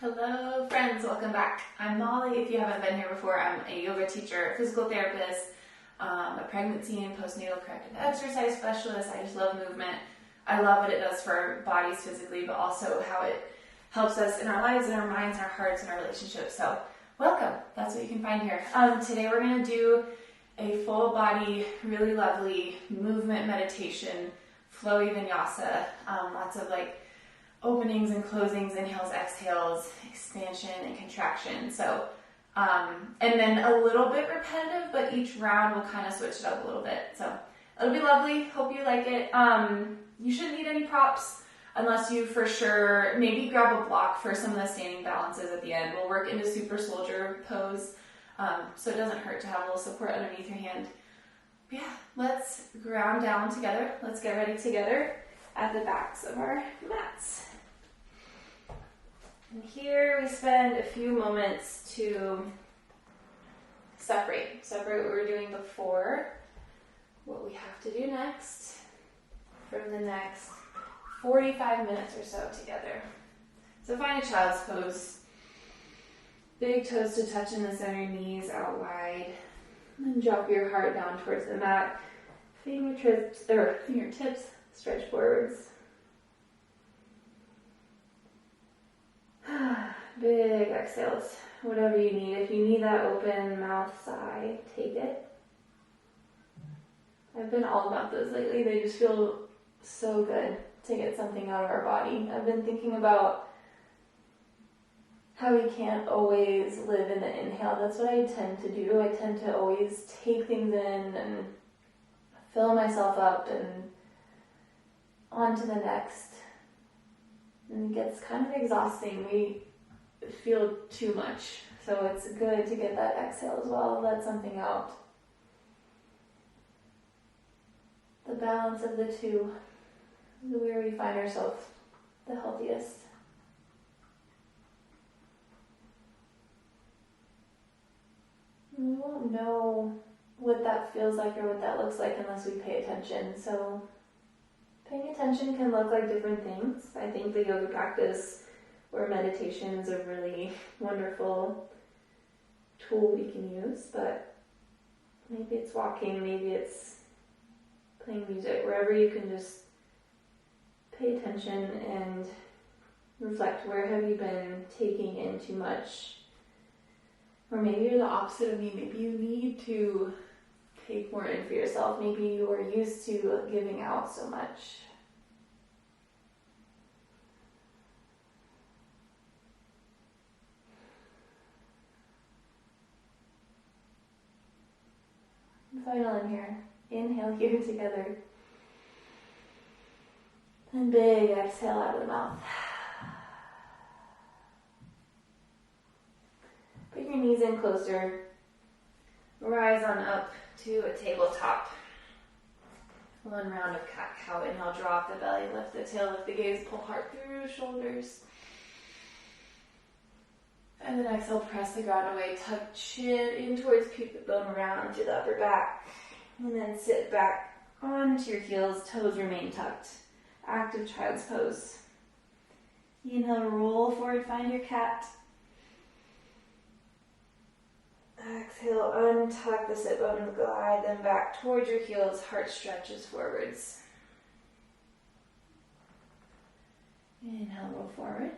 Hello friends, welcome back. I'm Molly. If you haven't been here before, I'm a yoga teacher, physical therapist, a pregnancy and postnatal corrective exercise specialist. I just love movement. I love what it does for our bodies physically, but also how it helps us in our lives, in our minds, in our hearts, in our relationships. So welcome. That's what you can find here. Today we're going to do a full body, really lovely movement meditation, flowy vinyasa, lots of openings and closings, inhales, exhales, expansion and contraction. So, and then a little bit repetitive, but each round we'll kind of switch it up a little bit. So it'll be lovely. Hope you like it. You shouldn't need any props unless you for sure, maybe grab a block for some of the standing balances at the end. We'll work into super soldier pose. So it doesn't hurt to have a little support underneath your hand. But yeah, let's ground down together. Let's get ready together at the backs of our mats. And here we spend a few moments to separate what we were doing before, what we have to do next for the next 45 minutes or so together. So find a child's pose. Big toes to touch in the center, knees out wide. And then drop your heart down towards the mat. Fingertips stretch forwards. Big exhales, whatever you need. If you need that open mouth sigh, take it. I've been all about those lately. They just feel so good to get something out of our body. I've been thinking about how we can't always live in the inhale. That's what I tend to do. I tend to always take things in and fill myself up and on to the next. And it gets kind of exhausting. We feel too much. So it's good to get that exhale as well. Let something out. The balance of the two is where we find ourselves the healthiest. We won't know what that feels like or what that looks like unless we pay attention. So paying attention can look like different things. I think the yoga practice or meditation is a really wonderful tool we can use, but maybe it's walking, maybe it's playing music, wherever you can just pay attention and reflect. Where have you been taking in too much? Or maybe you're the opposite of me. Maybe you need to take more in for yourself. Maybe you are used to giving out so much. Final in here. Inhale here together. And big exhale out of the mouth. Put your knees in closer. Rise on up to a tabletop. One round of cat-cow. Inhale, drop the belly, lift the tail, lift the gaze, pull heart through shoulders. And then exhale, press the ground away, tuck chin in towards pubic bone, round to the upper back. And then sit back onto your heels, toes remain tucked. Active child's pose. Inhale, roll forward, find your cat. Exhale, untuck the sit bone, glide them back towards your heels, heart stretches forwards. Inhale, roll forward.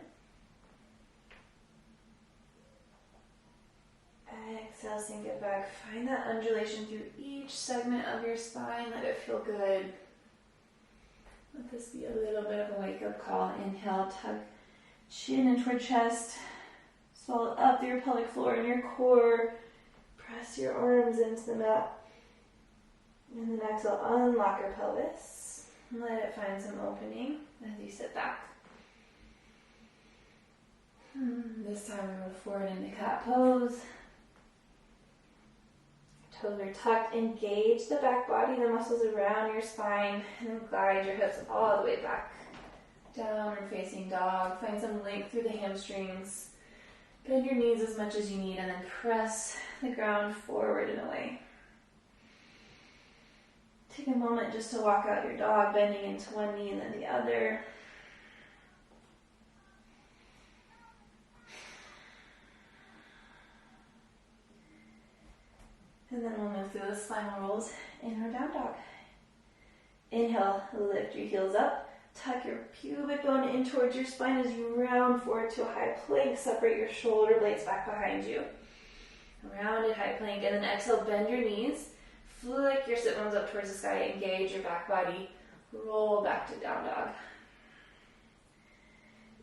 Exhale, sink it back. Find that undulation through each segment of your spine. Let it feel good. Let this be a little bit of a wake-up call. Inhale, tuck chin into your chest. Swallow up through your pelvic floor and your core. Press your arms into the mat. And then exhale, unlock your pelvis. Let it find some opening as you sit back. This time we move forward into cat pose. Toes are tucked. Engage the back body, the muscles around your spine, and then glide your hips all the way back. Downward facing dog. Find some length through the hamstrings. Bend your knees as much as you need, and then press the ground forward and away. Take a moment just to walk out your dog, bending into one knee and then the other. And then we'll move through the spinal rolls in our down dog. Inhale, lift your heels up. Tuck your pubic bone in towards your spine as you round forward to a high plank. Separate your shoulder blades back behind you. Rounded high plank, and then exhale, bend your knees. Flick your sit bones up towards the sky. Engage your back body. Roll back to down dog.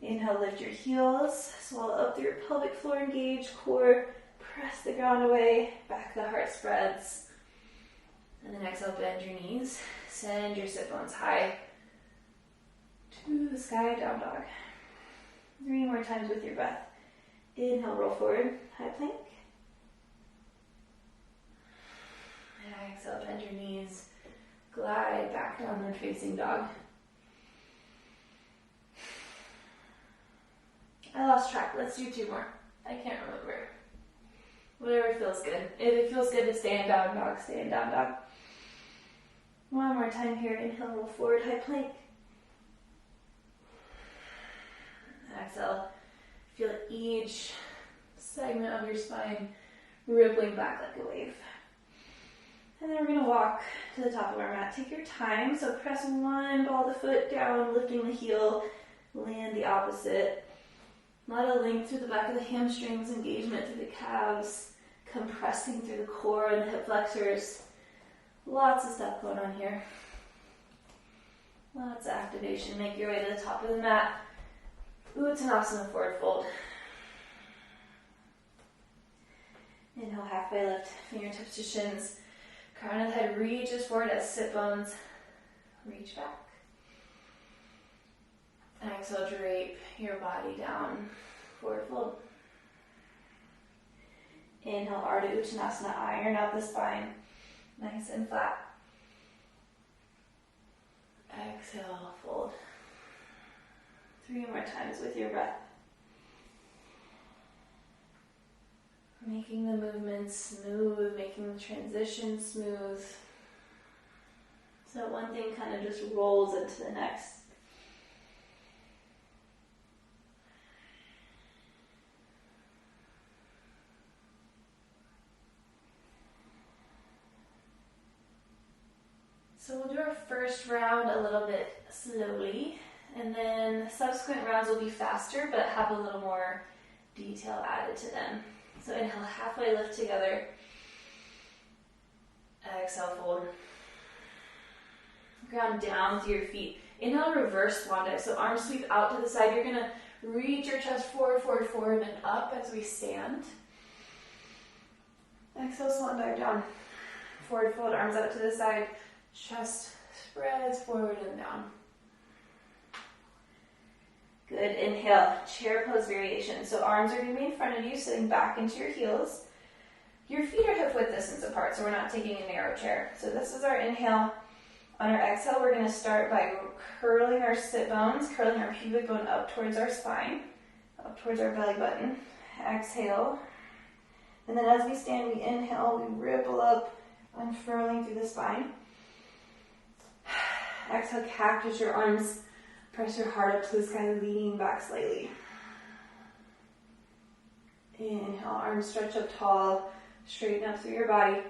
Inhale, lift your heels. Swallow up through your pelvic floor. Engage core. Press the ground away. Back the heart spreads. And then exhale, bend your knees. Send your sit bones high to the sky, down dog. 3 more times with your breath. Inhale, roll forward, high plank. And exhale, bend your knees. Glide back downward facing dog. I lost track. Let's do 2 more. I can't remember. Whatever feels good. If it feels good to stay in down dog, stay in down dog. 1 more time here. Inhale, roll forward, high plank. Exhale. Feel each segment of your spine rippling back like a wave. And then we're going to walk to the top of our mat. Take your time. So press 1 ball of the foot down, lifting the heel. Land the opposite. A lot of length through the back of the hamstrings, engagement through the calves, compressing through the core and the hip flexors. Lots of stuff going on here. Lots of activation. Make your way to the top of the mat. Uttanasana, forward fold. Inhale, halfway lift, fingertips to shins. Crown of the head reaches forward as sit bones reach back. Exhale, drape your body down, forward fold. Inhale, Ardha Uttanasana, iron out the spine, nice and flat. Exhale, fold. 3 more times with your breath. Making the movements smooth, making the transition smooth. So one thing kind of just rolls into the next. So we'll do our first round a little bit slowly, and then subsequent rounds will be faster, but have a little more detail added to them. So inhale, halfway lift together. Exhale, fold. Ground down through your feet. Inhale, reverse swan dive. So arms sweep out to the side. You're going to reach your chest forward, forward, forward, and up as we stand. Exhale, swan dive down. Forward fold, arms out to the side. Chest spreads forward and down. Good. Inhale, chair pose variation. So arms are going to be in front of you, sitting back into your heels. Your feet are hip width distance apart, so we're not taking a narrow chair. So this is our inhale. On our exhale, we're going to start by curling our sit bones, curling our pubic bone up towards our spine, up towards our belly button. Exhale. And then as we stand, we inhale, we ripple up, unfurling through the spine. Exhale, cactus your arms. Press your heart up to the sky, leaning back slightly. Inhale, arms stretch up tall, straighten up through your body.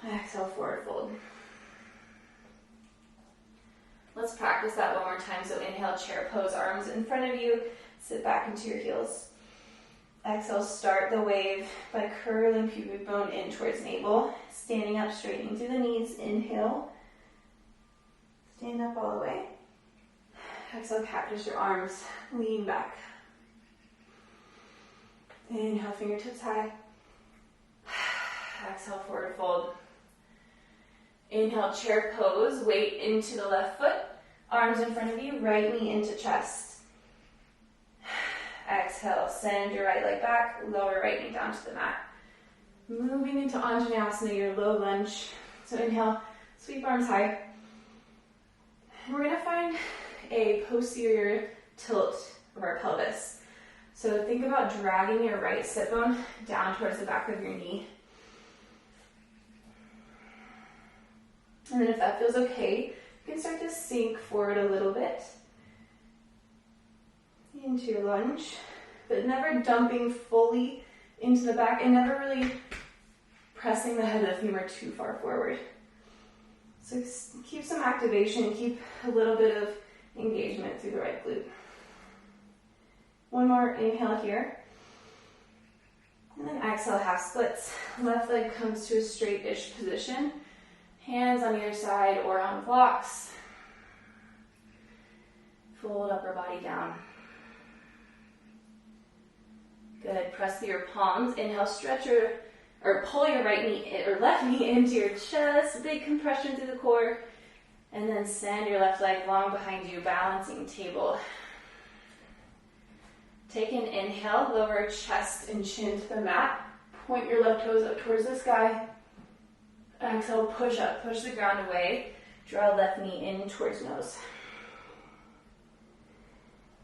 Exhale, forward fold. Let's practice that one more time. So inhale, chair pose, arms in front of you, sit back into your heels. Exhale, start the wave by curling pubic bone in towards navel, standing up, straightening through the knees. Inhale, stand up all the way. Exhale, cactus your arms, lean back. Inhale, fingertips high. Exhale, forward fold. Inhale, chair pose, weight into the left foot, arms in front of you, right knee into chest. Exhale, send your right leg back, lower right knee down to the mat. Moving into Anjaneyasana, your low lunge. So inhale, sweep arms high. We're going to find a posterior tilt of our pelvis. So think about dragging your right sit bone down towards the back of your knee. And then if that feels okay, you can start to sink forward a little bit into your lunge, but never dumping fully into the back and never really pressing the head of the femur too far forward. So keep some activation, keep a little bit of engagement through the right glute. One more inhale here. And then exhale, half splits. Left leg comes to a straight-ish position. Hands on either side or on blocks. Fold upper body down. Good. Press through your palms. Inhale, stretch or pull your right knee or left knee into your chest. Big compression through the core. And then send your left leg long behind you, balancing table. Take an inhale, lower chest and chin to the mat. Point your left toes up towards the sky. Exhale, push up, push the ground away. Draw left knee in towards nose.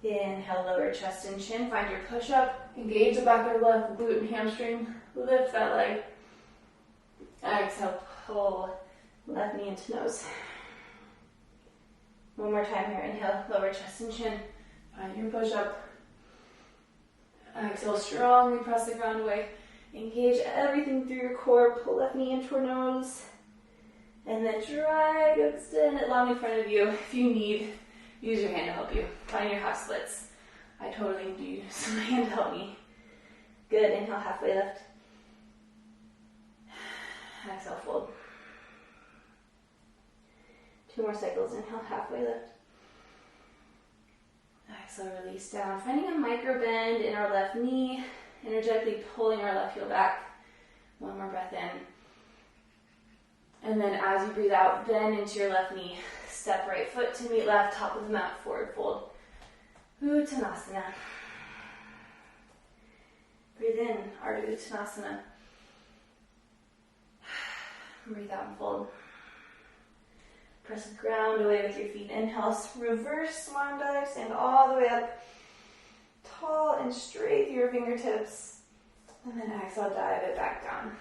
Inhale, lower chest and chin. Find your push up. Engage the back of the left glute and hamstring. Lift that leg. Exhale, pull left knee into nose. One more time here. Inhale, lower chest and chin. Find your push up. Exhale, strongly press the ground away. Engage everything through your core. Pull left knee in toward nose. And then try to extend it long in front of you. If you need, use your hand to help you. Find your half splits. I totally do use my hand to help me. Good. Inhale, halfway lift. Exhale, fold. 2 more cycles. Inhale, halfway lift. Exhale, release down. Finding a micro bend in our left knee. Energetically pulling our left heel back. One more breath in. And then as you breathe out, bend into your left knee. Step right foot to meet left, top of the mat, forward fold. Uttanasana. Breathe in, Ardha Uttanasana. Breathe out and fold. Press the ground away with your feet. Inhale, reverse swan dive, stand all the way up. Tall and straight through your fingertips. And then exhale, dive it back down.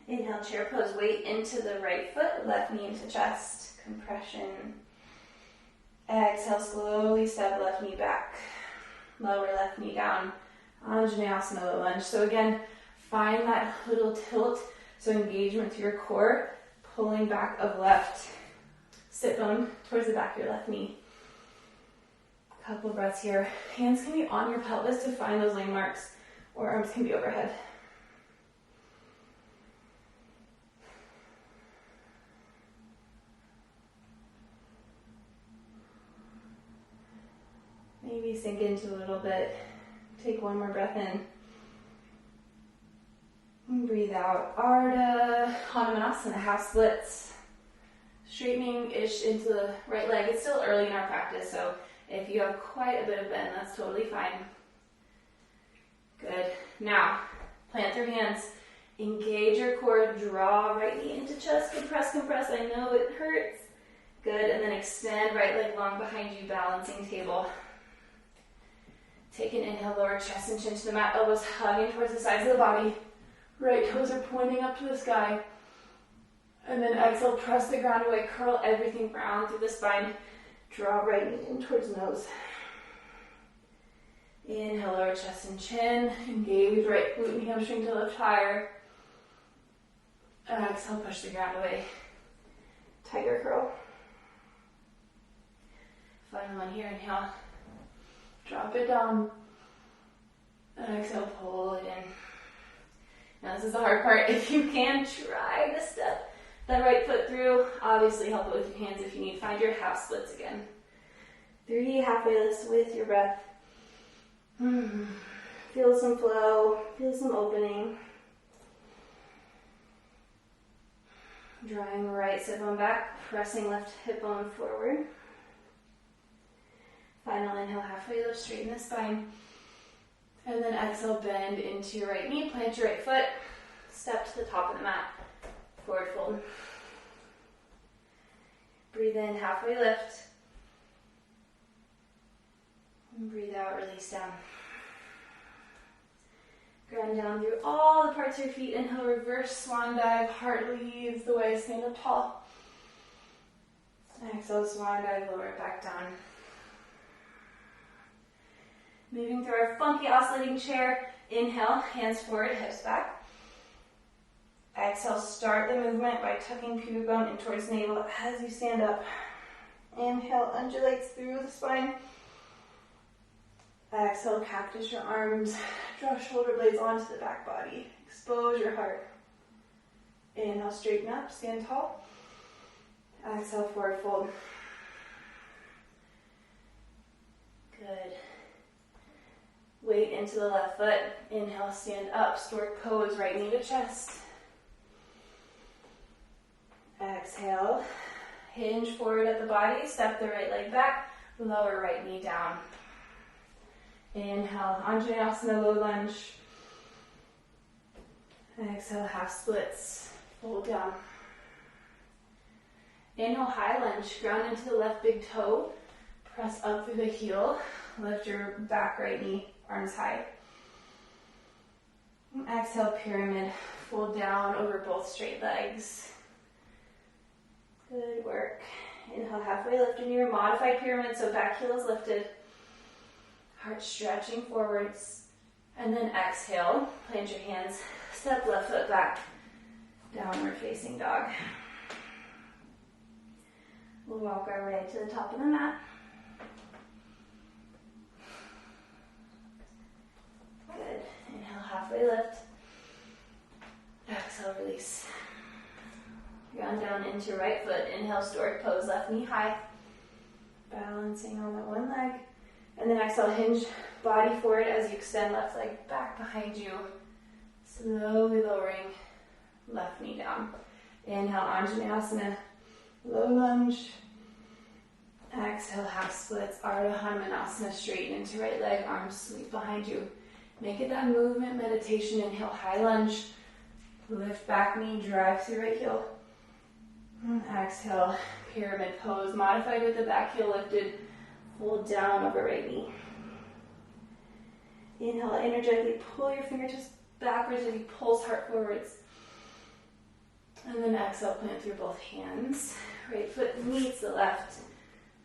Inhale, chair pose, weight into the right foot, left knee into chest, compression. Exhale, slowly step left knee back. Lower left knee down. Anjaneyasana, low lunge. So again, find that little tilt. So engagement through your core, pulling back of left sit bone towards the back of your left knee. Couple breaths here. Hands can be on your pelvis to find those landmarks, or arms can be overhead. Maybe sink into a little bit. Take one more breath in. And breathe out. Ardha Hanumanasana, half splits. Straightening-ish into the right leg. It's still early in our practice, so if you have quite a bit of bend, that's totally fine. Good. Now, plant your hands. Engage your core. Draw right knee into chest. Compress, compress. I know it hurts. Good. And then extend right leg long behind you, balancing table. Take an inhale, lower chest and chin to the mat. Elbows hugging towards the sides of the body. Right toes are pointing up to the sky. And then exhale, press the ground away. Curl everything round through the spine. Draw right knee in towards nose. Inhale, lower chest and chin. Engage right glute and hamstring to lift higher. And exhale, push the ground away. Tiger curl. Final one here. Inhale. Drop it down. And exhale, pull it in. Now this is the hard part. If you can, try to step that right foot through. Obviously help it with your hands if you need. Find your half splits again. 3 halfway lifts with your breath. Feel some flow. Feel some opening. Drawing right sit bone back. Pressing left hip bone forward. Final inhale, halfway lift, straighten the spine. And then exhale, bend into your right knee, plant your right foot, step to the top of the mat, forward fold. Breathe in, halfway lift. And breathe out, release down. Ground down through all the parts of your feet. Inhale, reverse swan dive, heart leads the way, stand up tall. Exhale, swan dive, lower it back down. Moving through our funky oscillating chair. Inhale, hands forward, hips back. Exhale, start the movement by tucking pubic bone in towards navel as you stand up. Inhale, undulates through the spine. Exhale, cactus your arms. Draw shoulder blades onto the back body. Expose your heart. Inhale, straighten up, stand tall. Exhale, forward fold. Good. Weight into the left foot. Inhale, stand up, stork pose, right knee to chest. Exhale, hinge forward at the body, step the right leg back, lower right knee down. Inhale, Anjaneyasana, low lunge. Exhale, half splits, fold down. Inhale, high lunge, ground into the left big toe, press up through the heel, lift your back right knee, arms high. Exhale, pyramid, fold down over both straight legs. Good work. Inhale, halfway lift into your modified pyramid, so back heel is lifted. Heart stretching forwards. And then exhale, plant your hands, step left foot back, downward facing dog. We'll walk our way to the top of the mat. Good. Inhale, halfway lift. Exhale, release. Ground down into right foot. Inhale, stork pose, left knee high. Balancing on that one leg. And then exhale, hinge body forward as you extend left leg back behind you. Slowly lowering left knee down. Inhale, Anjaneyasana, low lunge. Exhale, half splits, Ardha Hanumanasana, straighten into right leg, arms sweep behind you. Make it that movement meditation. Inhale, high lunge. Lift back knee, drive through right heel. Exhale, pyramid pose, modified with the back heel lifted, fold down over right knee. Inhale, energetically pull your fingertips backwards as you pulse heart forwards. And then exhale, plant through both hands. Right foot meets the left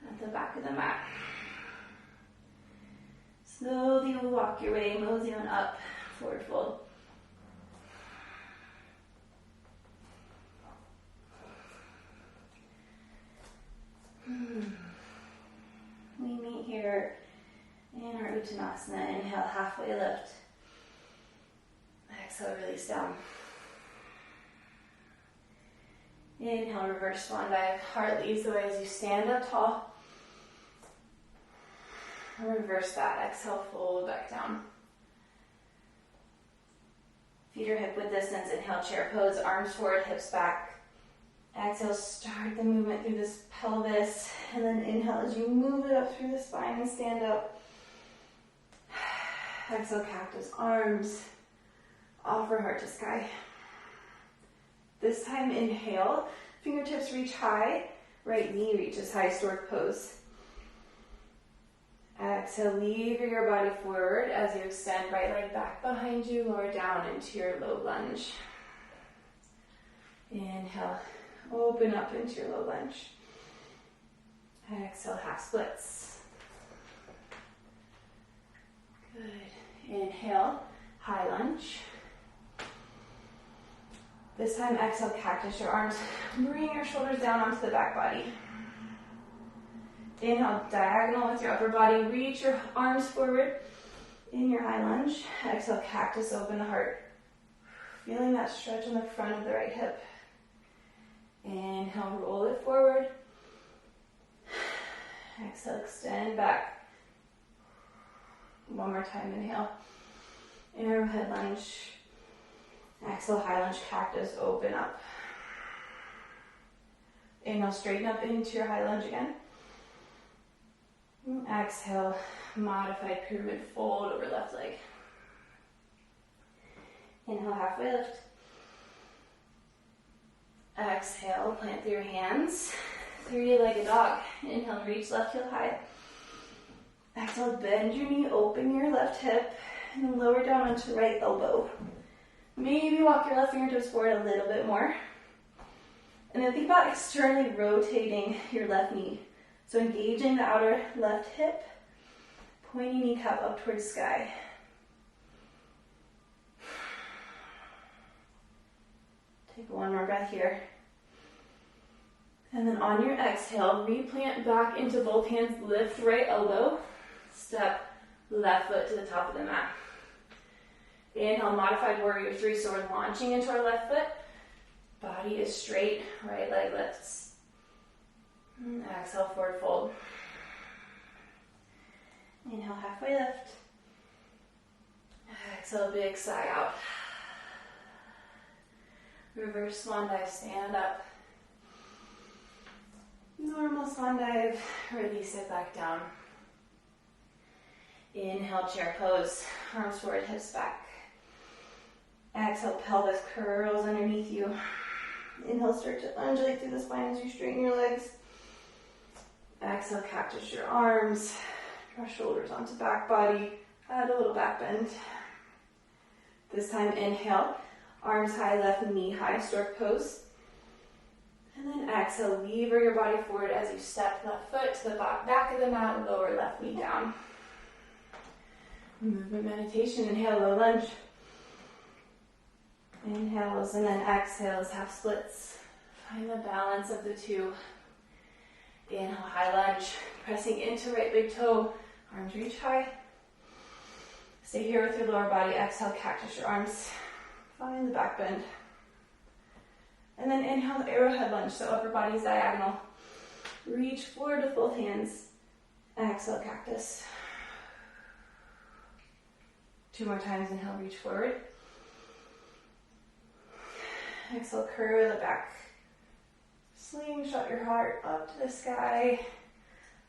at the back of the mat. Slowly walk your way, mosey on up, forward fold. We meet here in our Uttanasana. Inhale, halfway lift. Exhale, release down. Inhale, reverse swan dive. Heart leads the way as you stand up tall. Reverse that. Exhale, fold back down. Feet are hip width distance. Inhale, chair pose. Arms forward, hips back. Exhale, start the movement through this pelvis, and then inhale as you move it up through the spine and stand up. Exhale, cactus arms, offer heart to sky. This time, inhale, fingertips reach high, right knee reaches high, stork pose. Exhale, lever your body forward as you extend right leg back behind you, lower down into your low lunge. Inhale. Open up into your low lunge. Exhale, half splits. Good. Inhale, high lunge. This time, exhale, cactus your arms. Bring your shoulders down onto the back body. Inhale, diagonal with your upper body. Reach your arms forward in your high lunge. Exhale, cactus, open the heart. Feeling that stretch in the front of the right hip. Inhale, roll it forward. Exhale, extend back. One more time, inhale. Arrowhead lunge. Exhale, high lunge, cactus, open up. Inhale, straighten up into your high lunge again. Exhale, modified pyramid, fold over left leg. Inhale, halfway lift. Exhale, plant through your hands, three-legged dog. Inhale, reach left heel high. Exhale, bend your knee, open your left hip, and then lower down onto right elbow. Maybe walk your left fingertips forward a little bit more. And then think about externally rotating your left knee. So engaging the outer left hip, pointing kneecap up towards sky. One more breath here. And then on your exhale, replant back into both hands, lift right elbow, step left foot to the top of the mat. Inhale, modified warrior 3, so we're launching into our left foot. Body is straight, right leg lifts. Exhale, forward fold. Inhale, halfway lift. Exhale, big sigh out. Reverse swan dive, stand up. Normal swan dive, release it back down. Inhale, chair pose, arms forward, hips back. Exhale, pelvis curls underneath you. Inhale, start to undulate through the spine as you straighten your legs. Exhale, cactus your arms. Draw shoulders onto back body. Add a little back bend. This time, inhale, arms high, left knee high, stork pose. And then exhale, lever your body forward as you step left foot to the back of the mat, lower left knee down. Movement meditation, inhale, low lunge. Inhales and then exhales, half splits. Find the balance of the two. Inhale, high lunge, pressing into right big toe, arms reach high. Stay here with your lower body, exhale, cactus your arms. Find the back bend. And then inhale, arrowhead lunge, so upper body is diagonal. Reach forward with both hands. Exhale, cactus. 2 more times, inhale, reach forward. Exhale, curl it back. Slingshot your heart up to the sky.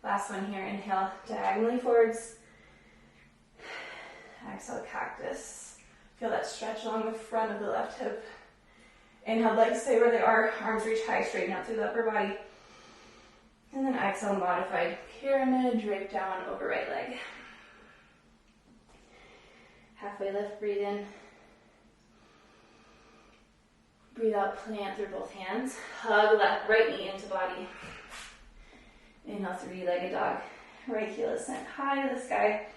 Last one here, inhale, diagonally forwards. Exhale, cactus. Feel that stretch along the front of the left hip. Inhale, legs stay where they are, arms reach high, straighten out through the upper body. And then exhale, modified pyramid, drape down over right leg. Halfway lift, breathe in. Breathe out, plant through both hands. Hug left, right knee into body. Inhale, 3-legged dog. Right heel is sent high to the sky.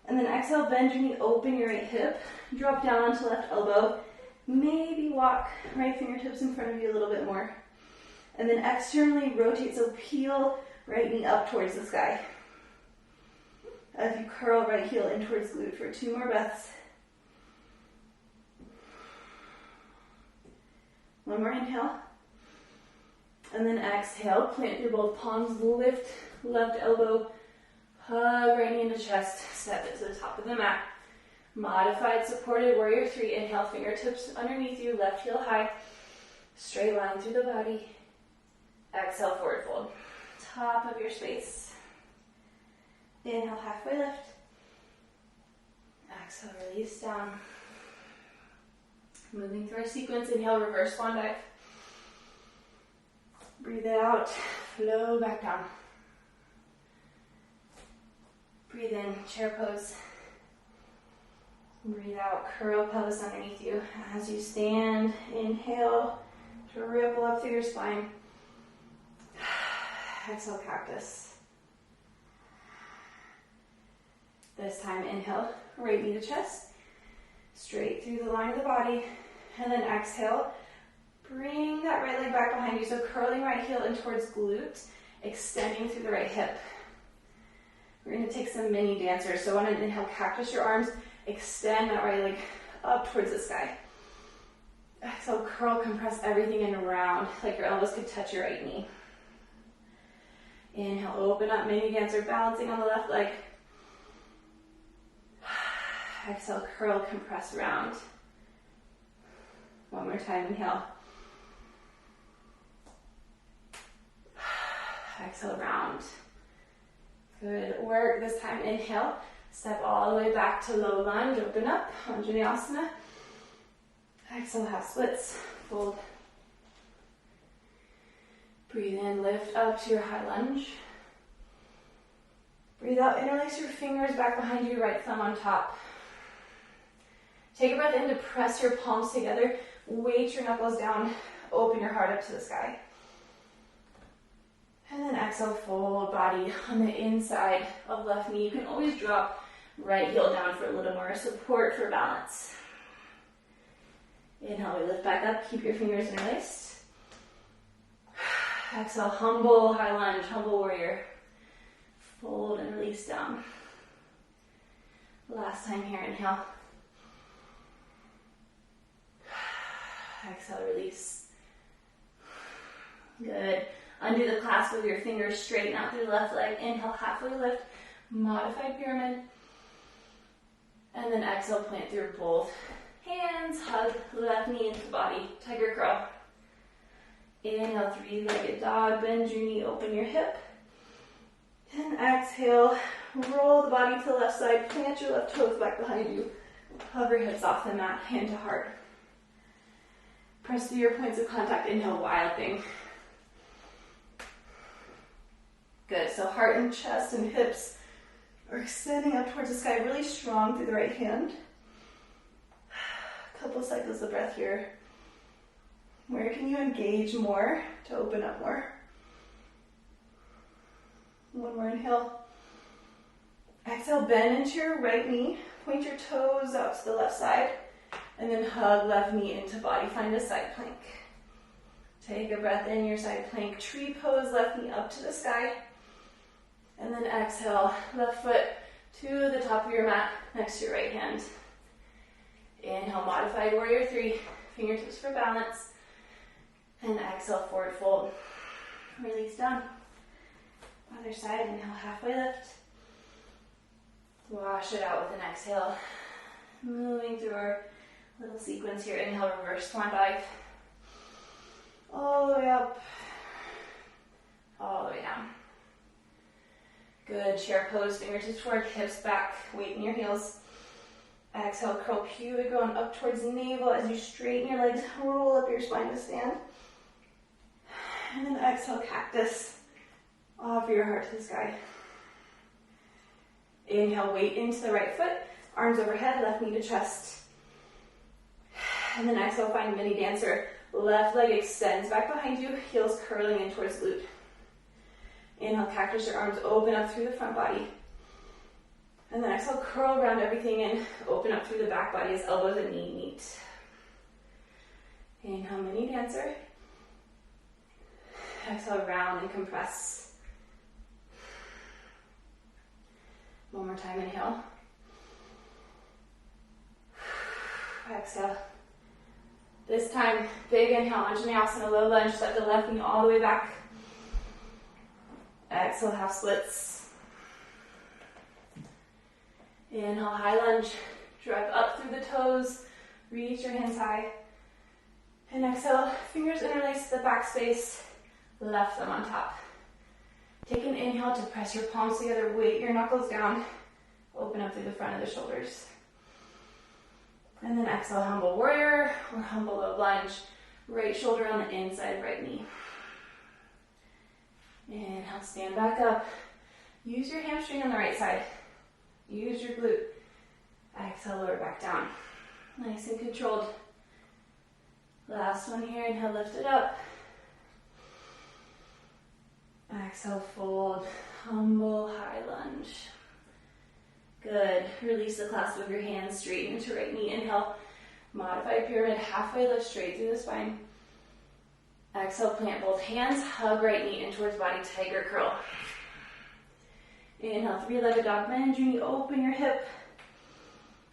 And then exhale, bend your knee, open your right hip. Drop down onto left elbow. Maybe walk right fingertips in front of you a little bit more. And then externally rotate, so peel right knee up towards the sky. As you curl right heel in towards glute for 2 more breaths. 1 more inhale. And then exhale, plant through both palms, lift left elbow, hug right knee into chest, step it to the top of the mat. Modified supported warrior 3, inhale, fingertips underneath you, left heel high, straight line through the body. Exhale, forward fold. Top of your space. Inhale, halfway lift. Exhale, release down. Moving through our sequence, inhale, reverse swan dive. Breathe it out, flow back down. Breathe in, chair pose. Breathe out, curl pelvis underneath you. As you stand, inhale to ripple up through your spine. Exhale, cactus. This time, inhale, right knee to chest. Straight through the line of the body. And then exhale, bring that right leg back behind you. So curling right heel in towards glute, extending through the right hip. We're going to take some mini dancers. So on an inhale, cactus your arms, extend that right leg up towards the sky. Exhale, curl, compress everything in round, like your elbows could touch your right knee. Inhale, open up, mini dancer, balancing on the left leg. Exhale, curl, compress, round. 1 more time, inhale. Exhale, round. Good work. This time, inhale. Step all the way back to low lunge. Open up, Anjaneyasana. Exhale, half splits. Fold. Breathe in, lift up to your high lunge. Breathe out, interlace your fingers back behind you, right thumb on top. Take a breath in to press your palms together. Weight your knuckles down. Open your heart up to the sky. And then exhale, full body on the inside of left knee. You can always drop right heel down for a little more support for balance. Inhale, we lift back up, keep your fingers interlaced. Exhale, humble high lunge, humble warrior. Fold and release down. Last time here, inhale. Exhale, release. Good. Undo the clasp of your fingers, straighten out through the left leg. Inhale, halfway lift, modified pyramid. And then exhale, plant through both hands, hug left knee into body, tiger curl. Inhale, three-legged dog, bend your knee, open your hip. And exhale, roll the body to the left side, plant your left toes back behind you. Hover hips off the mat, hand to heart. Press through your points of contact, inhale, wild thing. Good, so heart and chest and hips are extending up towards the sky, really strong through the right hand. A couple cycles of breath here. Where can you engage more to open up more? One more inhale. Exhale, bend into your right knee. Point your toes out to the left side. And then hug left knee into body. Find a side plank. Take a breath in your side plank. Tree pose, left knee up to the sky. And then exhale, left foot to the top of your mat next to your right hand. Inhale, modified warrior three. Fingertips for balance. And exhale, forward fold. Release down. Other side, inhale, halfway lift. Wash it out with an exhale. Moving through our little sequence here. Inhale, reverse swan dive. All the way up. All the way down. Good, chair pose, fingertips forward, hips back, weight in your heels. Exhale, curl pubic bone up towards the navel as you straighten your legs, roll up your spine to stand. And then exhale, cactus. Offer your heart to the sky. Inhale, weight into the right foot, arms overhead, left knee to chest. And then exhale, find mini dancer. Left leg extends back behind you, heels curling in towards glute. Inhale, cactus, your arms open up through the front body. And then exhale, curl around everything in, open up through the back body as elbows and knee meet. Inhale, mini dancer. Exhale, round and compress. One more time, inhale. Exhale. This time, big inhale, Anjaneyasana, low lunge, step the left knee all the way back. Exhale, half splits. Inhale, high lunge, drive up through the toes, reach your hands high. And exhale, fingers interlace the back space, left thumb on top. Take an inhale to press your palms together, weight your knuckles down, open up through the front of the shoulders. And then exhale, humble warrior or humble low lunge, right shoulder on the inside of right knee. Inhale, stand back up. Use your hamstring on the right side. Use your glute. Exhale, lower back down. Nice and controlled. Last one here, inhale, lift it up. Exhale, fold, humble, high lunge. Good. Release the clasp of your hands, straighten into right knee. Inhale, modified pyramid, halfway lift straight through the spine. Exhale, plant both hands, hug right knee in towards body, tiger curl. Inhale, three-legged dog, bend your knee, open your hip.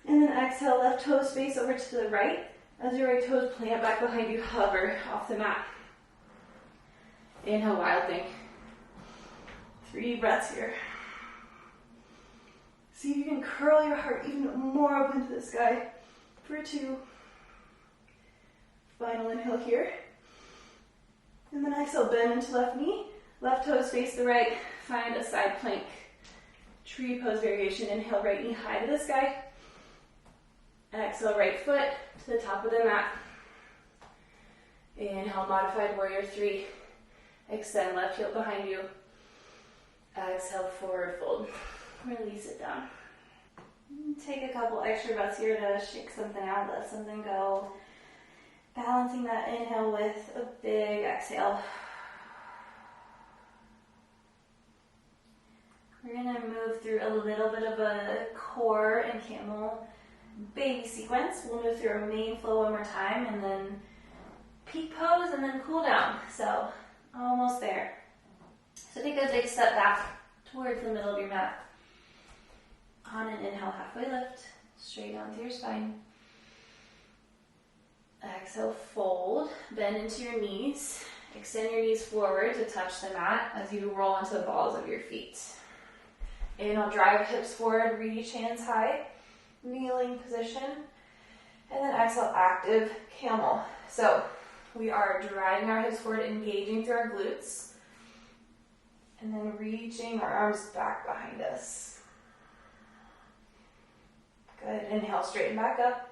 And then exhale, left toes face over to the right. As your right toes plant back behind you, hover off the mat. Inhale, wild thing. 3 breaths here. See if you can curl your heart even more open to the sky for 2. Final inhale here. And then exhale, bend into left knee. Left toes face the right. Find a side plank. Tree pose variation. Inhale, right knee high to the sky. Exhale, right foot to the top of the mat. Inhale, modified warrior 3. Extend left heel behind you. Exhale, forward fold. Release it down. Take a couple extra breaths here to shake something out, let something go. Balancing that inhale with a big exhale. We're going to move through a little bit of a core and camel baby sequence. We'll move through our main flow one more time, and then peak pose, and then cool down. So almost there. So take a big step back towards the middle of your mat. On an inhale, halfway lift, straight onto your spine. Exhale, fold, bend into your knees. Extend your knees forward to touch the mat as you roll into the balls of your feet. Inhale, drive hips forward, reach hands high, kneeling position. And then exhale, active camel. So we are driving our hips forward, engaging through our glutes. And then reaching our arms back behind us. Good. Inhale, straighten back up.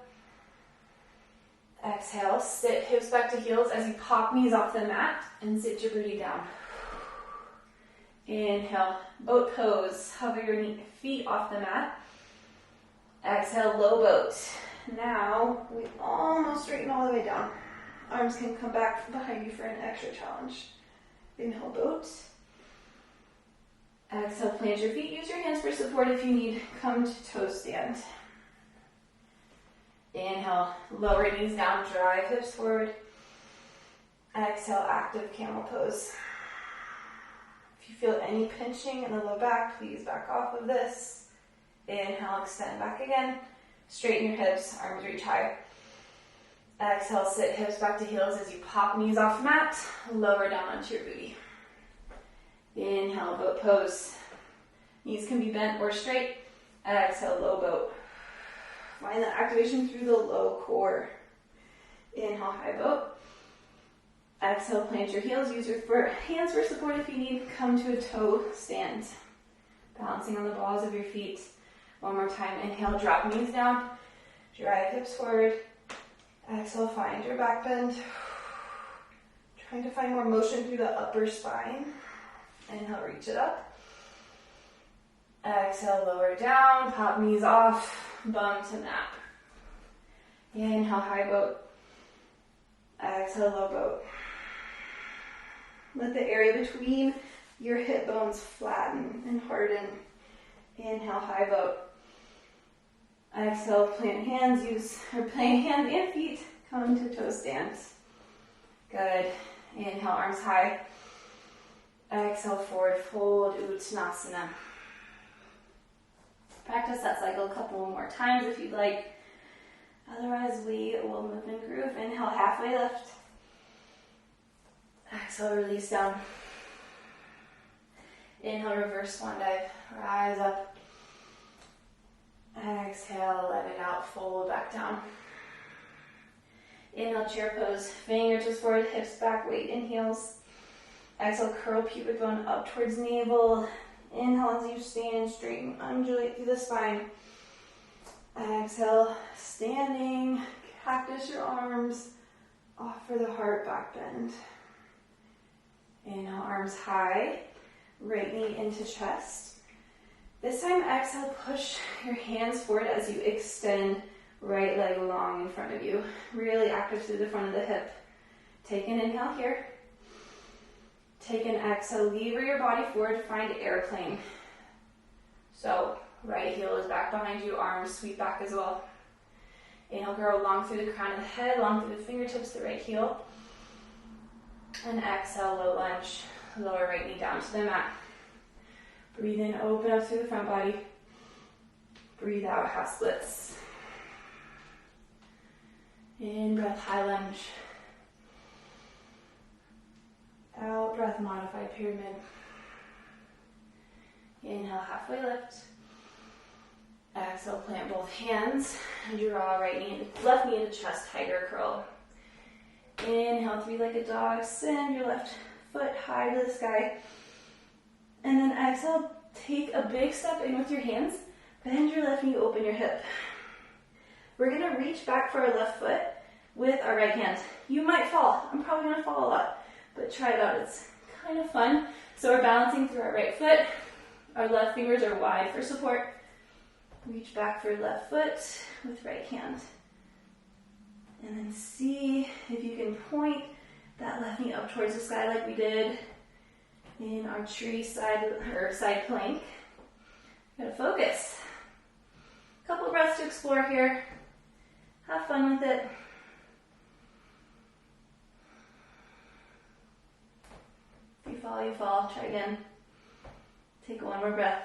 Exhale, sit hips back to heels as you pop knees off the mat and sit your booty down. Inhale, boat pose. Hover your feet off the mat. Exhale, low boat. Now, we almost straighten all the way down. Arms can come back behind you for an extra challenge. Inhale, boat. Exhale, plant your feet. Use your hands for support if you need. Come to toe stand. Inhale, lower knees down, drive hips forward. Exhale, active camel pose. If you feel any pinching in the low back, please back off of this. Inhale, extend back again. Straighten your hips, arms reach high. Exhale, sit hips back to heels as you pop knees off mat, lower down onto your booty. Inhale, boat pose. Knees can be bent or straight. Exhale, low boat. Find the activation through the low core. Inhale, high boat. Exhale, plant your heels. Use your hands for support if you need. Come to a toe stand. Balancing on the balls of your feet. One more time. Inhale, drop knees down. Drive hips forward. Exhale, find your back bend. Trying to find more motion through the upper spine. Inhale, reach it up. Exhale, lower down. Pop knees off. Bum to nap. Inhale, high boat. Exhale, low boat. Let the area between your hip bones flatten and harden. Inhale, high boat. Exhale, plant hands and feet. Come to toe stand. Good. Inhale, arms high. Exhale, forward fold, Uttanasana. Practice that cycle a couple more times if you'd like. Otherwise, we will move and groove. Inhale, halfway lift. Exhale, release down. Inhale, reverse swan dive. Rise up. Exhale, let it out. Fold back down. Inhale, chair pose. Fingertips forward, hips back, weight in heels. Exhale, curl pubic bone up towards navel. Inhale as you stand, straighten, undulate through the spine. Exhale, standing, cactus your arms, offer the heart back bend. Inhale, arms high, right knee into chest. This time, exhale, push your hands forward as you extend right leg long in front of you. Really active through the front of the hip. Take an inhale here. Take an exhale, lever your body forward, find airplane. So, right heel is back behind you, arms sweep back as well. Inhale, grow long through the crown of the head, long through the fingertips, the right heel. And exhale, low lunge, lower right knee down to the mat. Breathe in, open up through the front body. Breathe out, half splits. In breath, high lunge. Out breath, modified pyramid. Inhale, halfway lift. Exhale, plant both hands and draw left knee into chest, tiger curl. Inhale, three-legged dog. Send your left foot high to the sky. And then exhale, take a big step in with your hands. Bend your left knee, open your hip. We're going to reach back for our left foot with our right hand. You might fall. I'm probably going to fall a lot. But try it out, it's kind of fun. So we're balancing through our right foot. Our left fingers are wide for support. Reach back for left foot with right hand. And then see if you can point that left knee up towards the sky like we did in our tree side plank. Gotta focus. Couple breaths to explore here. Have fun with it. If you fall, you fall. Try again. Take one more breath.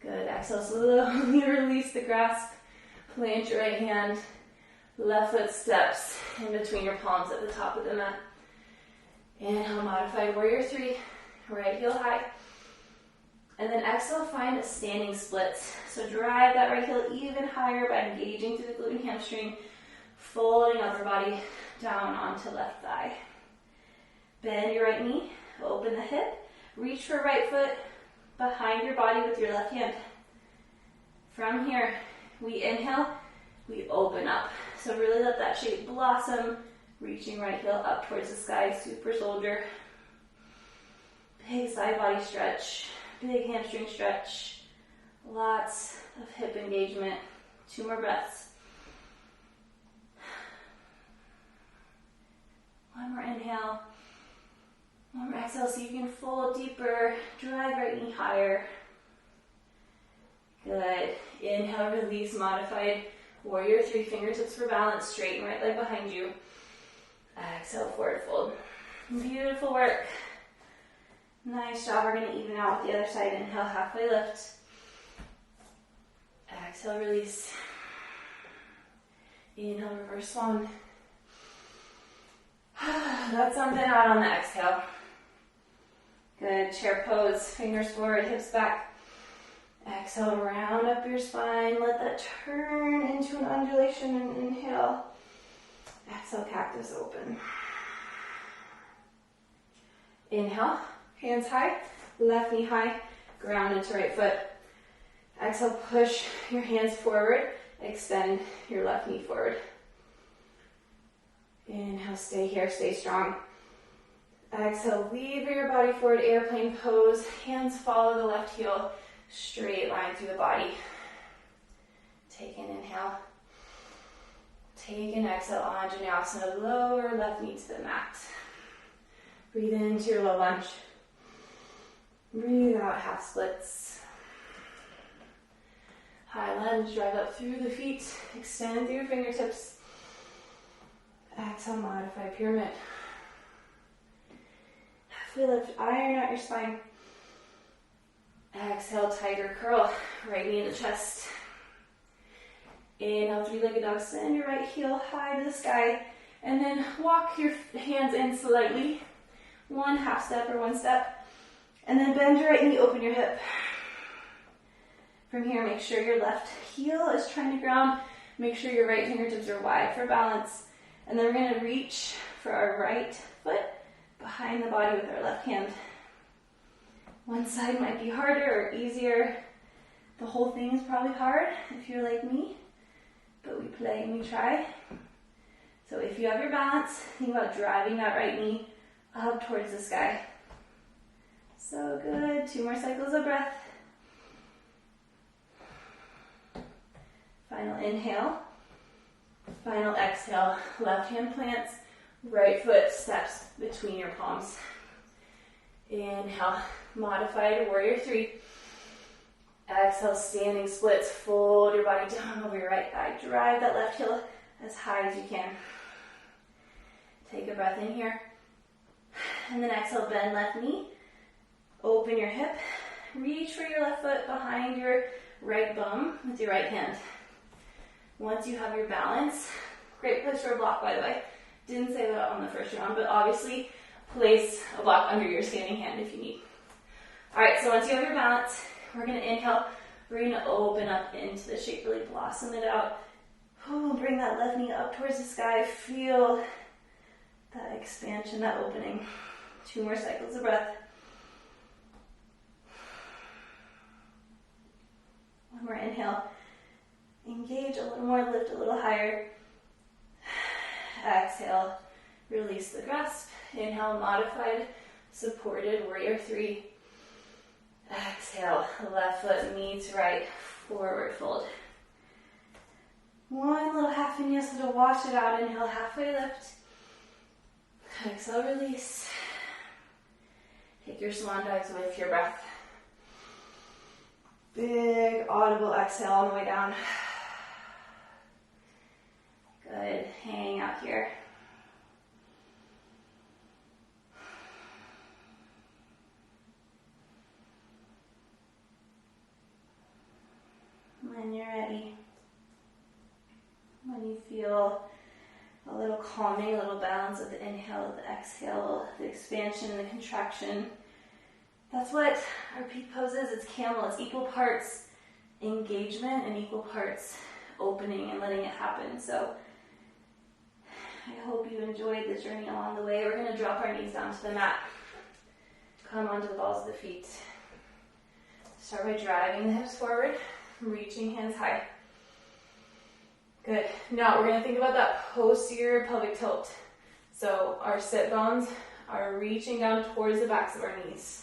Good. Exhale, slowly release the grasp. Plant your right hand. Left foot steps in between your palms at the top of the mat. Inhale, modified warrior three. Right heel high. And then exhale, find a standing splits. So drive that right heel even higher by engaging through the glute and hamstring, folding upper body down onto left thigh. Bend your right knee, open the hip, reach for right foot behind your body with your left hand. From here, we inhale, we open up. So really let that shape blossom, reaching right heel up towards the sky, super soldier. Big side body stretch. Big hamstring stretch, lots of hip engagement. 2 more breaths. 1 more inhale. 1 more exhale, so you can fold deeper, drive right knee higher. Good. Inhale, release, modified warrior three, fingertips for balance, straighten right leg behind you. Exhale, forward fold. Beautiful work. Nice job. We're going to even out with the other side. Inhale, halfway lift. Exhale, release. Inhale, reverse swan. Let something out on the exhale. Good. Chair pose. Fingers forward, hips back. Exhale, round up your spine. Let that turn into an undulation and inhale. Exhale, cactus open. Inhale. Hands high, left knee high, ground into right foot. Exhale, push your hands forward, extend your left knee forward. Inhale, stay here, stay strong. Exhale, lever your body forward, airplane pose. Hands follow the left heel, straight line through the body. Take an inhale. Take an exhale, Anjaneyasana, lower left knee to the mat. Breathe into your low lunge. Breathe out, half splits. High lunge, drive up through the feet. Extend through your fingertips. Exhale, modify pyramid. Halfway lift, iron out your spine. Exhale, tiger curl. Right knee in the chest. Inhale, three-legged dog. Send your right heel high to the sky. And then walk your hands in slightly. 1 half step or 1 step. And then bend your right knee, open your hip. From here, make sure your left heel is trying to ground. Make sure your right fingertips are wide for balance. And then we're going to reach for our right foot behind the body with our left hand. One side might be harder or easier. The whole thing is probably hard if you're like me, but we play and we try. So if you have your balance, think about driving that right knee up towards the sky. So good. 2 more cycles of breath. Final inhale. Final exhale. Left hand plants. Right foot steps between your palms. Inhale. Modified warrior three. Exhale, standing splits. Fold your body down over your right thigh. Drive that left heel as high as you can. Take a breath in here. And then exhale, bend left knee. Open your hip. Reach for your left foot behind your right bum with your right hand. Once you have your balance, great place for a block, by the way. Didn't say that on the first round, but obviously place a block under your standing hand if you need. All right, so once you have your balance, we're going to inhale. We're going to open up into the shape, really blossom it out. Oh, bring that left knee up towards the sky. Feel that expansion, that opening. 2 more cycles of breath. 1 more inhale. Engage a little more, lift a little higher. Exhale, release the grasp. Inhale, modified, supported warrior three. Exhale, left foot meets right, forward fold. 1 little half vinyasa to wash it out. Inhale, halfway lift. Exhale, release. Take your swan dives with your breath. Big audible exhale on the way down. Good, hang out here. When you're ready, when you feel a little calming, a little balance of the inhale, the exhale, the expansion and the contraction. That's what our peak pose is. It's camel. It's equal parts engagement and equal parts opening and letting it happen. So I hope you enjoyed the journey along the way. We're going to drop our knees down to the mat. Come onto the balls of the feet. Start by driving the hips forward, reaching hands high. Good. Now we're going to think about that posterior pelvic tilt. So our sit bones are reaching down towards the backs of our knees.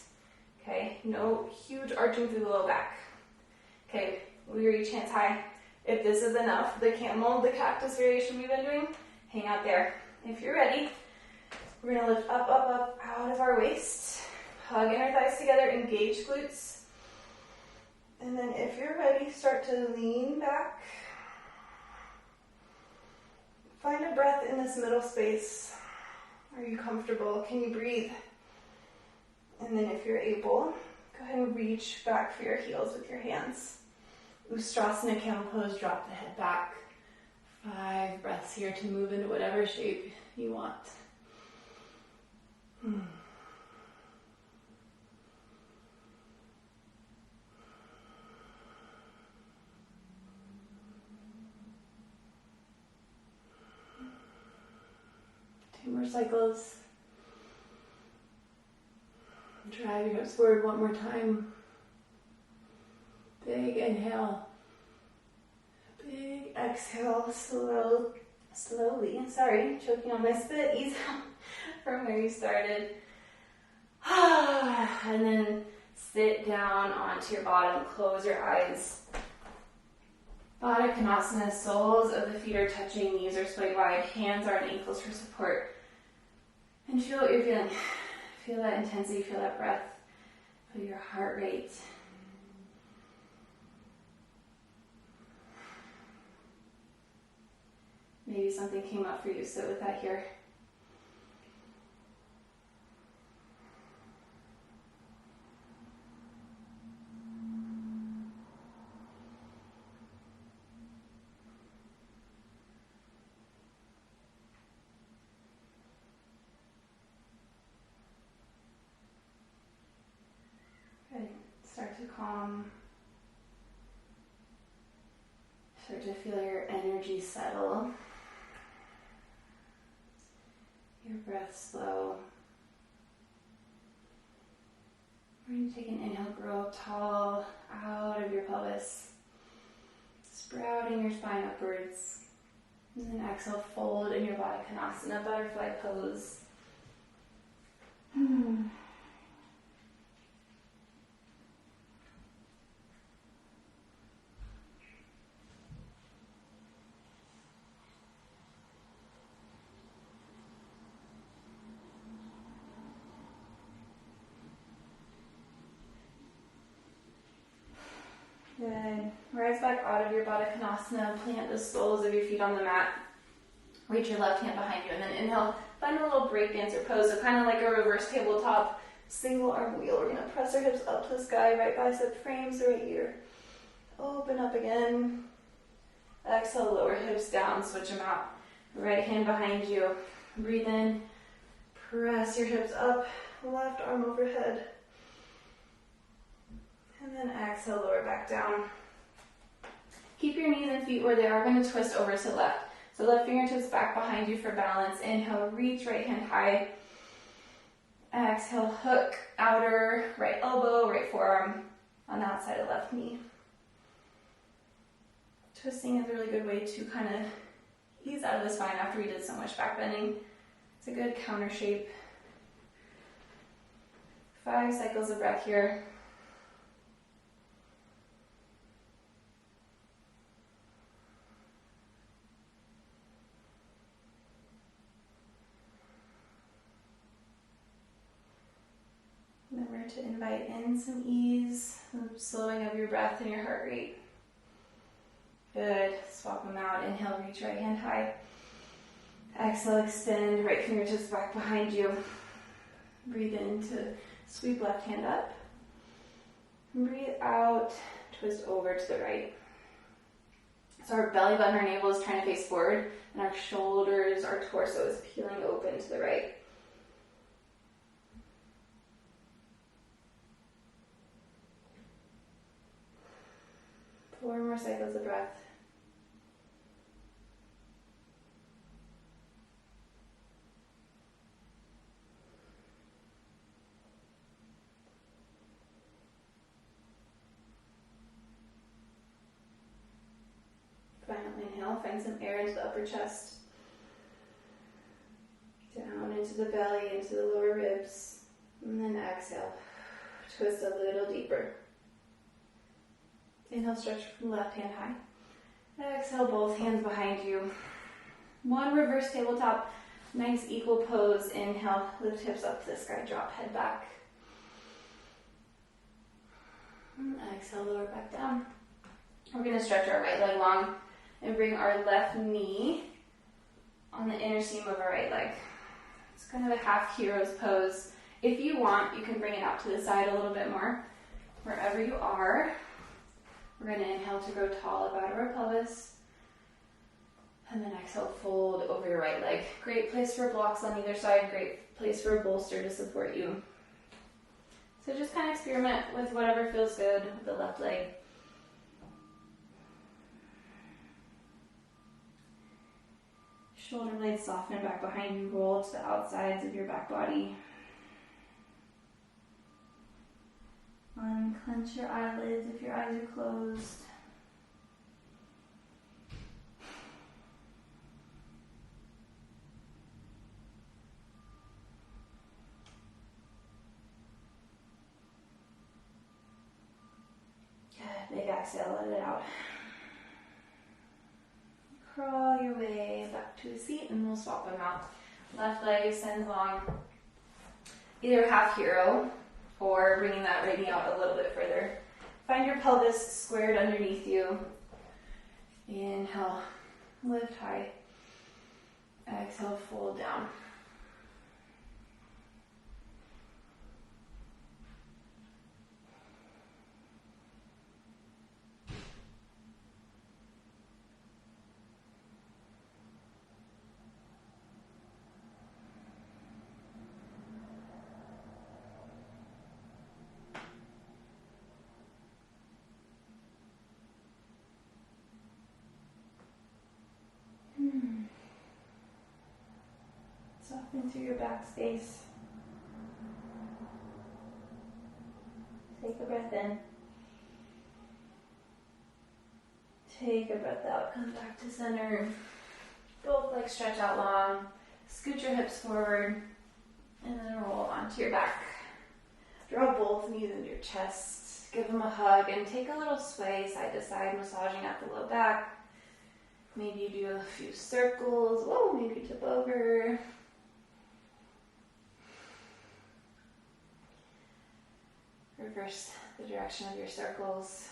Okay, no huge arching through the low back. Okay, we reach hands high. If this is enough, the camel, the cactus variation we've been doing, hang out there. If you're ready, we're going to lift up, up, up, out of our waist. Hug inner thighs together, engage glutes. And then if you're ready, start to lean back. Find a breath in this middle space. Are you comfortable? Can you breathe? And then if you're able, go ahead and reach back for your heels with your hands. Ustrasana, camel pose, drop the head back. 5 breaths here to move into whatever shape you want. 2 more cycles. Drive your hips forward one more time. Big inhale. Big exhale. Slowly. Sorry, choking on my spit. Ease out from where you started. And then sit down onto your bottom. Close your eyes. Baddha Konasana, soles of the feet are touching, knees are splayed wide, hands are on ankles for support. And feel what you're feeling. Feel that intensity, feel that breath, feel your heart rate. Maybe something came up for you, sit with that here. Start to calm. Start to feel your energy settle. Your breath slow. We're going to take an inhale, grow up tall out of your pelvis. Sprouting your spine upwards. And then exhale, fold in your Baddha Konasana, butterfly pose. Good. Rise back out of your Baddha Konasana. Plant the soles of your feet on the mat. Reach your left hand behind you and then inhale. Find a little break dancer pose. So kind of like a reverse tabletop single arm wheel. We're going to press our hips up to the sky. Right bicep frames the right ear. Open up again. Exhale, lower hips down. Switch them out. Right hand behind you. Breathe in. Press your hips up. Left arm overhead. And then exhale, lower back down. Keep your knees and feet where they are. We're going to twist over to the left. So left fingertips back behind you for balance. Inhale, reach right hand high. Exhale, hook outer right elbow, right forearm on the outside of left knee. Twisting is a really good way to kind of ease out of the spine after we did so much back bending. It's a good counter shape. 5 cycles of breath here. to invite in some ease, slowing of your breath and your heart rate. Good. Swap them out. Inhale, reach right hand high. Exhale, extend right fingertips back behind you. Breathe in to sweep left hand up. Breathe out, twist over to the right. So our belly button, our navel is trying to face forward, and our shoulders, our torso is peeling open to the right. 4 more cycles of breath. Final inhale, find some air into the upper chest. Down into the belly, into the lower ribs. And then exhale. Twist a little deeper. Inhale, stretch from left hand high. Exhale, both hands behind you. 1 reverse tabletop. Nice equal pose. Inhale, lift hips up to the sky, drop head back. And exhale, lower back down. We're going to stretch our right leg long and bring our left knee on the inner seam of our right leg. It's kind of a half hero's pose. If you want, you can bring it out to the side a little bit more. Wherever you are, we're going to inhale to grow tall up out of our pelvis. And then exhale, fold over your right leg. Great place for blocks on either side. Great place for a bolster to support you. So just kind of experiment with whatever feels good with the left leg. Shoulder blades soften back behind you, roll to the outsides of your back body. Unclench your eyelids if your eyes are closed. Good, big exhale, let it out. Crawl your way back to a seat and we'll swap them out. Left leg extends long, either half hero or bringing that right knee out a little bit further. Find your pelvis squared underneath you. Inhale, lift high. Exhale, fold down. Soften through your back space. Take a breath in. Take a breath out. Come back to center. Both legs stretch out long. Scoot your hips forward. And then roll onto your back. Draw both knees into your chest. Give them a hug and take a little sway side to side, massaging out the low back. Maybe you do a few circles. Whoa, maybe tip over. Reverse the direction of your circles.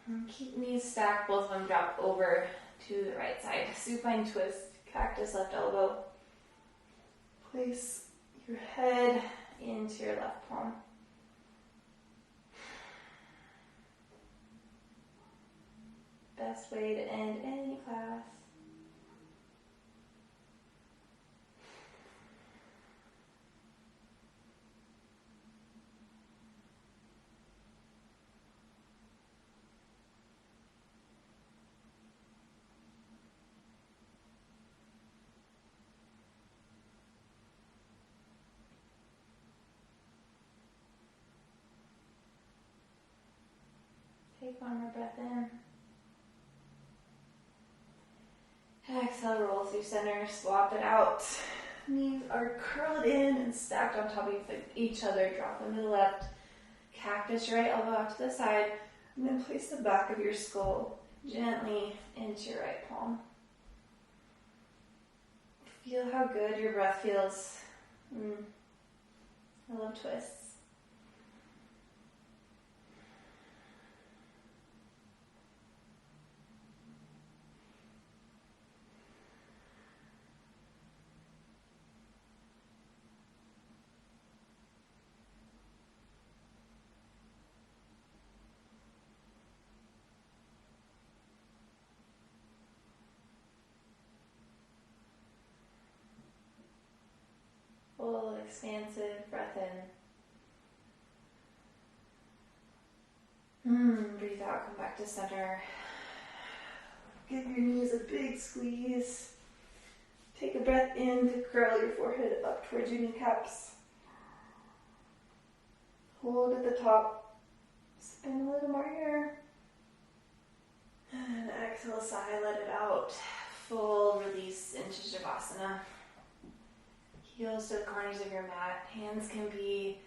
And keep knees stacked, both of them drop over to the right side. Supine twist, cactus left elbow. Place your head into your left palm. Best way to end any class. Take 1 more breath in. Exhale, roll through center, swap it out. Knees are curled in and stacked on top of each other. Drop them to the left. Cactus your right elbow out to the side. And then place the back of your skull gently into your right palm. Feel how good your breath feels. I love twists. Full, expansive breath in. Breathe out, come back to center. Give your knees a big squeeze. Take a breath in to curl your forehead up towards your kneecaps. Hold at the top. Spin a little more here. And exhale, sigh, let it out. Full release into Shavasana. Heels to the corners of your mat. Hands can be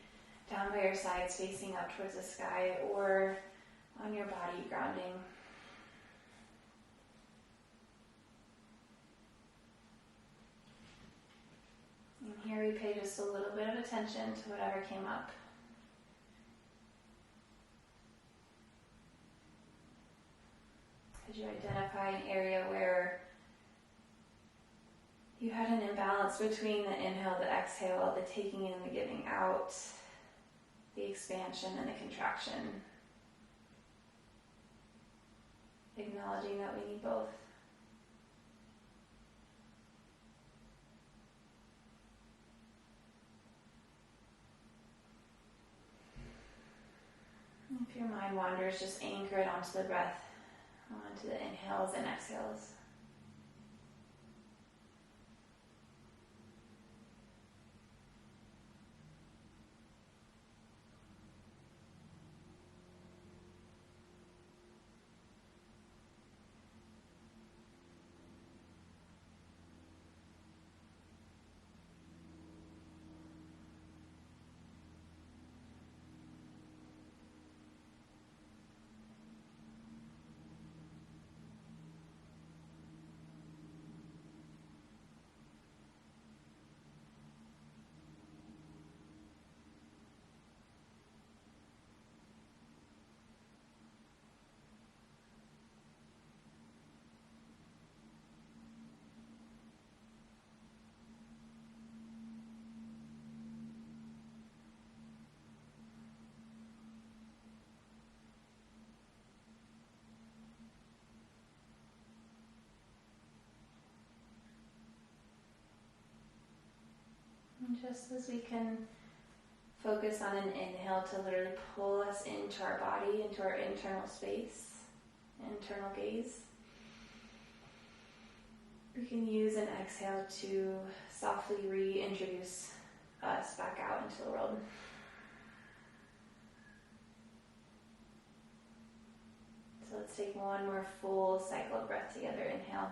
down by your sides facing up towards the sky or on your body grounding. And here we pay just a little bit of attention to whatever came up. Could you identify an area where you had an imbalance between the inhale, the exhale, the taking in, the giving out, the expansion and the contraction? Acknowledging that we need both. If your mind wanders, just anchor it onto the breath, onto the inhales and exhales. And just as we can focus on an inhale to literally pull us into our body, into our internal space, internal gaze, we can use an exhale to softly reintroduce us back out into the world. So let's take one more full cycle of breath together. Inhale.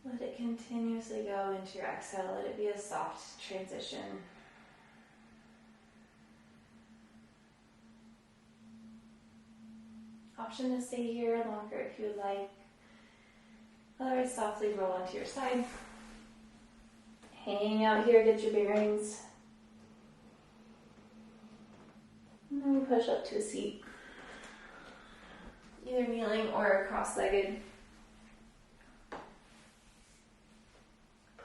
Let it continuously go into your exhale. Let it be a soft transition. Option to stay here longer if you would like. Otherwise, softly roll onto your side. Hang out here, get your bearings. And then we push up to a seat. Either kneeling or cross-legged.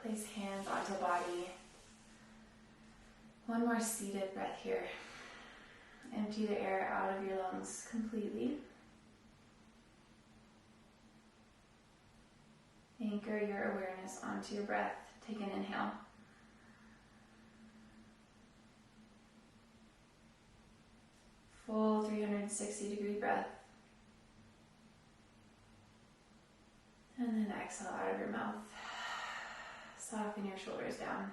Place hands onto body. One more seated breath here. Empty the air out of your lungs completely. Anchor your awareness onto your breath. Take an inhale. Full 360-degree breath. And then exhale out of your mouth. Soften your shoulders down.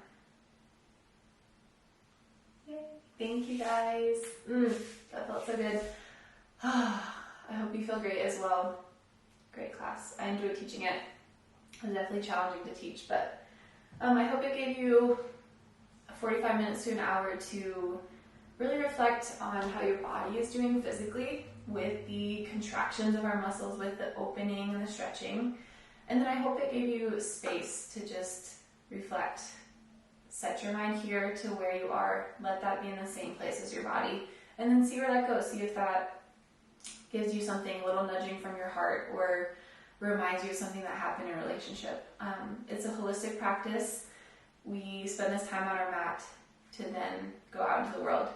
Yay. Thank you guys. That felt so good. I hope you feel great as well. Great class. I enjoyed teaching it. It was definitely challenging to teach, but I hope it gave you 45 minutes to an hour to really reflect on how your body is doing physically with the contractions of our muscles, with the opening and the stretching. And then I hope it gave you space to just reflect. Set your mind here to where you are. Let that be in the same place as your body. And then see where that goes. See if that gives you something, a little nudging from your heart, or reminds you of something that happened in a relationship. It's a holistic practice. We spend this time on our mat to then go out into the world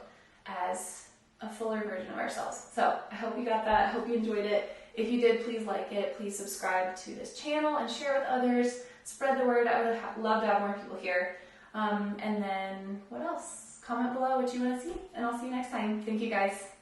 as a fuller version of ourselves. So I hope you got that. I hope you enjoyed it. If you did, please like it. Please subscribe to this channel and share with others. Spread the word. I would love to have more people here. And then what else? Comment below what you want to see, and I'll see you next time. Thank you guys.